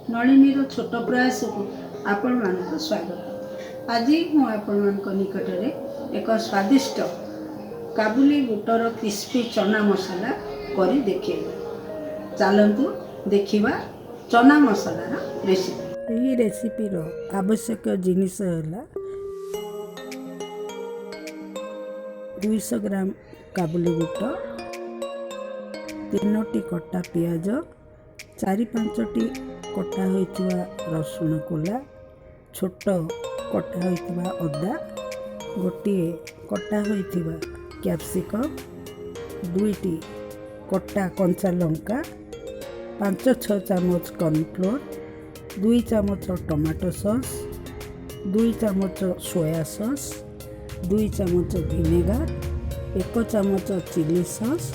नलिनीर छोट प्रयास को आपण मानक स्वागत। आज मु आपण मानक निकट में एक स्वादिष्ट काबुली बुटर क्रिस्पी चना मसाला करी देखेबा। चलतु देखिबा चना मसाला रेसिपी। यही रेसिपी रो आवश्यक जिनिस है 200 ग्राम काबुली बुट, 3टी कटा पियाज, 4-5टी कटा होइतिबा रसुण कोला, छोट कटा होइतिबा अदा, गोटिए कटा होइतिबा कैप्सिकम, 2टी कटा कंचा लंका, 5-6 चामच कॉर्नफ्लोर, 2 चामच टमाटो सॉस, 2 चामच सोया सॉस, 2 चामच विनेगार, 1 चामच चिली सॉस,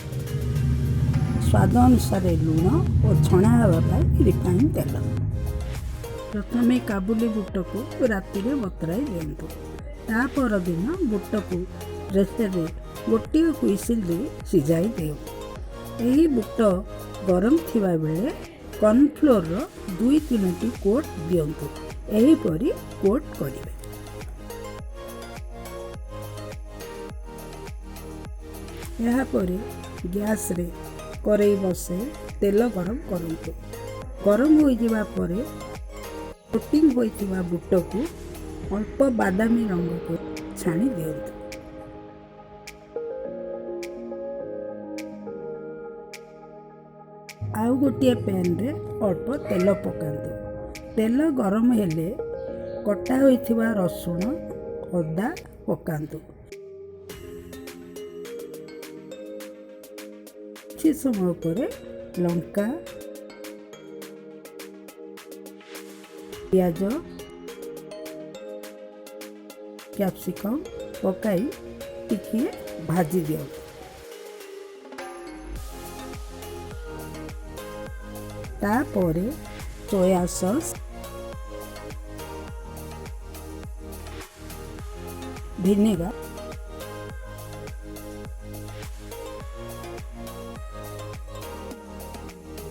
स्वाद अनुसार लुण और छणा होगापाई रिफाइन तेल। प्रथम काबुली बुट को राति बतुराई दिंतु। ता परदिन बुट को प्रेसर रे गोटे हुइसिल सिझाई देउ। यही बुट गरम थिबा बेले कॉर्नफ्लोर रो 2-3टी कोट दियंतु। एही परी कोट करिवे। यहाँ पर गैस रे कड़ाई बसे तेल गरम करंतु। गरम हो जिबा परे कोटिंग होइतिबा बुट को अल्प बादामी रंग को छाणी दियंतु। आउ गोटे पैन रे अल्प तेल पकांतु। तेल गरम हेले कटा होइतिबा रसुण अदा पकांतु। किछि समय पर लंका, पियाज, कैप्सिकम पकाई टिके भाजी दियो। तापरे soya sauce, vinegar,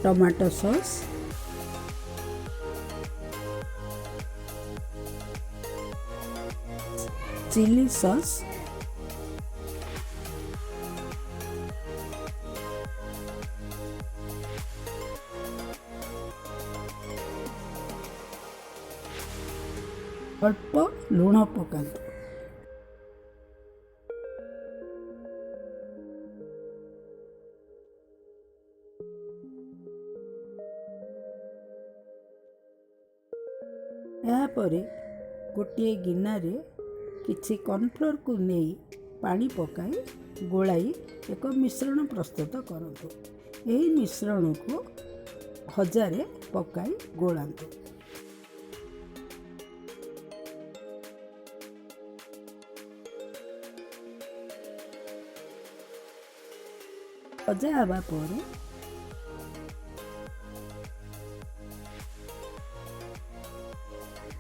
tomato sauce, chilli sauce, अल्प लुण पकांतु। यापरे गोटे गिनारे किछि कॉर्नफ्लोर को नहीं पानी पकाई गोलाई एक मिश्रण प्रस्तुत करंतु। यही मिश्रण को हजारे पकाई गोलांतु। भजा हवा पर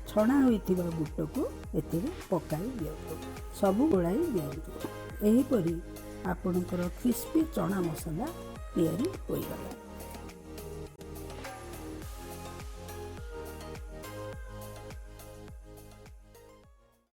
छणा होइतिबा बुट को एथिरे पकाई दियंतु। सबु गोलाई दियंतु। एही परी आपणकर क्रिस्पी चना मसाला तैयारी होई गला।